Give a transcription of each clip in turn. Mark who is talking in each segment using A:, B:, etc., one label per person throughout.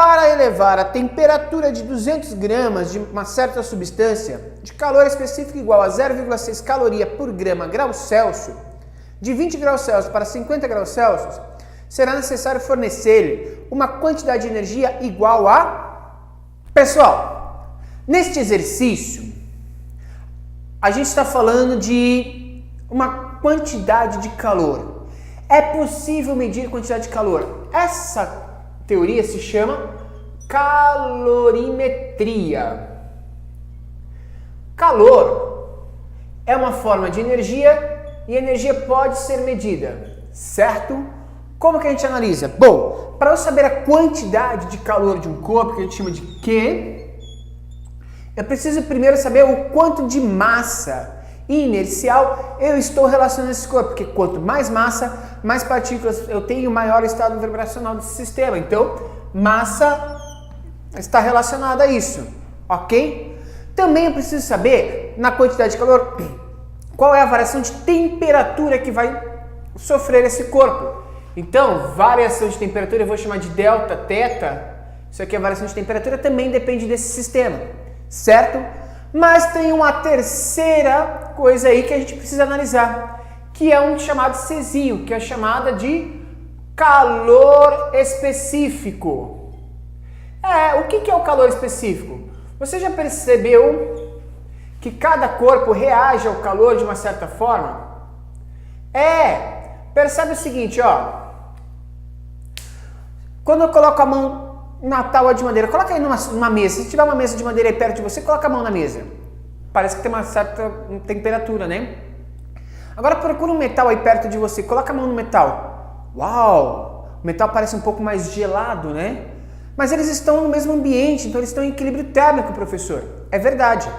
A: Para elevar a temperatura de 200 gramas de uma certa substância de calor específico igual a 0,6 caloria por grau Celsius, de 20 graus Celsius para 50 graus Celsius, será necessário fornecer-lhe uma quantidade de energia igual a... Pessoal, neste exercício, a gente está falando de uma quantidade de calor. É possível medir quantidade de calor. Essa teoria se chama calorimetria. Calor é uma forma de energia e a energia pode ser medida, certo? Como que a gente analisa? Bom, para eu saber a quantidade de calor de um corpo, que a gente chama de Q, eu preciso primeiro saber o quanto de massa inercial eu estou relacionando esse corpo, porque quanto mais massa, mais partículas eu tenho, maior estado vibracional desse sistema. Então, massa está relacionada a isso, ok? Também eu preciso saber, na quantidade de calor, qual é a variação de temperatura que vai sofrer esse corpo. Então, variação de temperatura eu vou chamar de delta, teta. Isso aqui é variação de temperatura, também depende desse sistema, certo? Mas tem uma terceira coisa aí que a gente precisa analisar, que é um chamado Czinho, que é chamada de calor específico. O que é o calor específico? Você já percebeu que cada corpo reage ao calor de uma certa forma? Percebe o seguinte, ó. Quando eu coloco a mão na tábua de madeira, coloca aí numa mesa. Se tiver uma mesa de madeira aí perto de você, coloca a mão na mesa. Parece que tem uma certa temperatura, né? Agora procura um metal aí perto de você, coloca a mão no metal. Uau! O metal parece um pouco mais gelado, né? Mas eles estão no mesmo ambiente, então eles estão em equilíbrio térmico, professor. É verdade.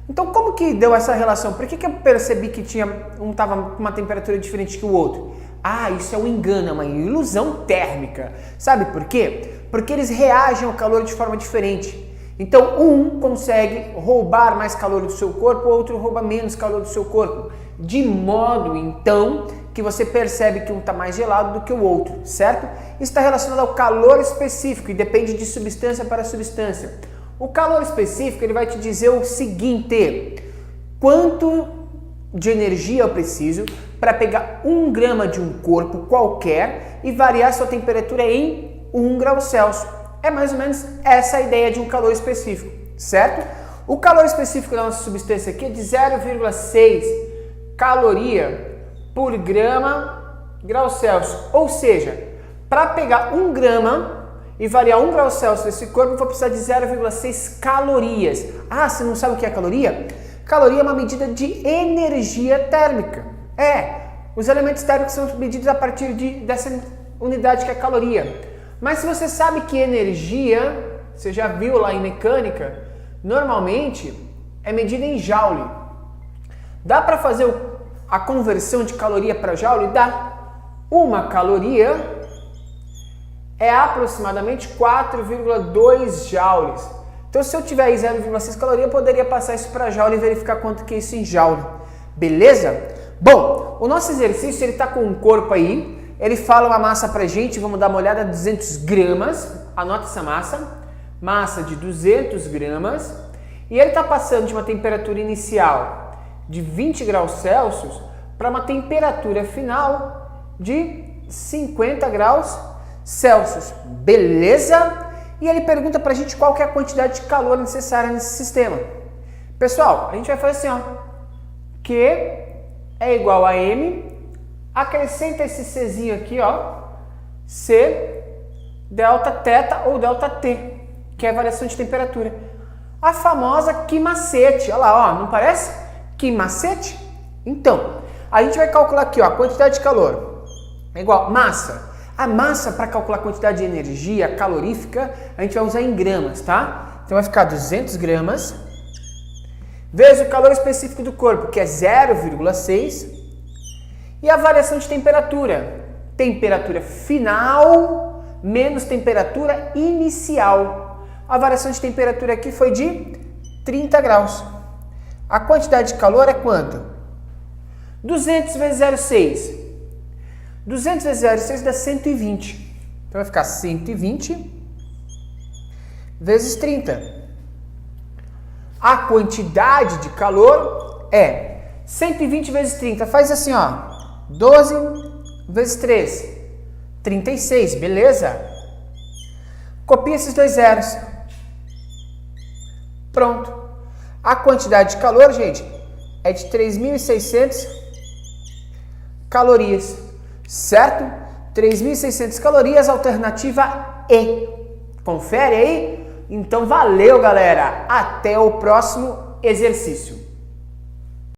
A: Então como que deu essa relação? Por que eu percebi que um estava com uma temperatura diferente que o outro? Isso é um engano, é uma ilusão térmica. Sabe por quê? Porque eles reagem ao calor de forma diferente. Então um consegue roubar mais calor do seu corpo, o outro rouba menos calor do seu corpo. De modo, então, que você percebe que um está mais gelado do que o outro, certo? Isso está relacionado ao calor específico e depende de substância para substância. O calor específico ele vai te dizer o seguinte: quanto de energia eu preciso para pegar 1 grama de um corpo qualquer e variar sua temperatura em 1 grau Celsius. É mais ou menos essa a ideia de um calor específico, certo? O calor específico da nossa substância aqui é de 0,6 caloria por grau Celsius. Ou seja, para pegar 1 grama e variar 1 grau Celsius desse corpo, eu vou precisar de 0,6 calorias. Você não sabe o que é caloria? Caloria é uma medida de energia térmica. Os elementos térmicos são medidos a partir dessa unidade que é caloria. Mas se você sabe que energia, você já viu lá em mecânica, normalmente é medida em joule. Dá para fazer a conversão de caloria para joule? Dá. 1 caloria é aproximadamente 4,2 joules. Então, se eu tiver aí 0,6 caloria, eu poderia passar isso para joule e verificar quanto que é isso em joule. Beleza? Bom, o nosso exercício ele está com um corpo aí. Ele fala uma massa pra gente, vamos dar uma olhada, 200 gramas. Anota essa massa de 200 gramas. E ele está passando de uma temperatura inicial de 20 graus Celsius para uma temperatura final de 50 graus Celsius. Beleza? E ele pergunta pra gente qual que é a quantidade de calor necessária nesse sistema. Pessoal, a gente vai fazer assim, ó. Q é igual a M, acrescenta esse Czinho aqui, ó. C, delta teta ou delta T, que é a variação de temperatura. A famosa Q macete, olha lá, ó, não parece? Q macete? Então, a gente vai calcular aqui, ó, a quantidade de calor. É igual massa. A massa, para calcular a quantidade de energia calorífica, a gente vai usar em gramas, tá? Então vai ficar 200 gramas vezes o calor específico do corpo, que é 0,6, e a variação de temperatura. Temperatura final menos temperatura inicial. A variação de temperatura aqui foi de 30 graus. A quantidade de calor é quanto? 200 vezes 0,6. 200 vezes 0,6 dá 120. Então vai ficar 120 vezes 30. A quantidade de calor é 120 vezes 30. Faz assim, ó. 12 vezes 3. 36, beleza? Copia esses dois zeros. Pronto. A quantidade de calor, gente, é de 3.600 calorias. Certo? 3.600 calorias, alternativa E. Confere aí? Então valeu, galera. Até o próximo exercício.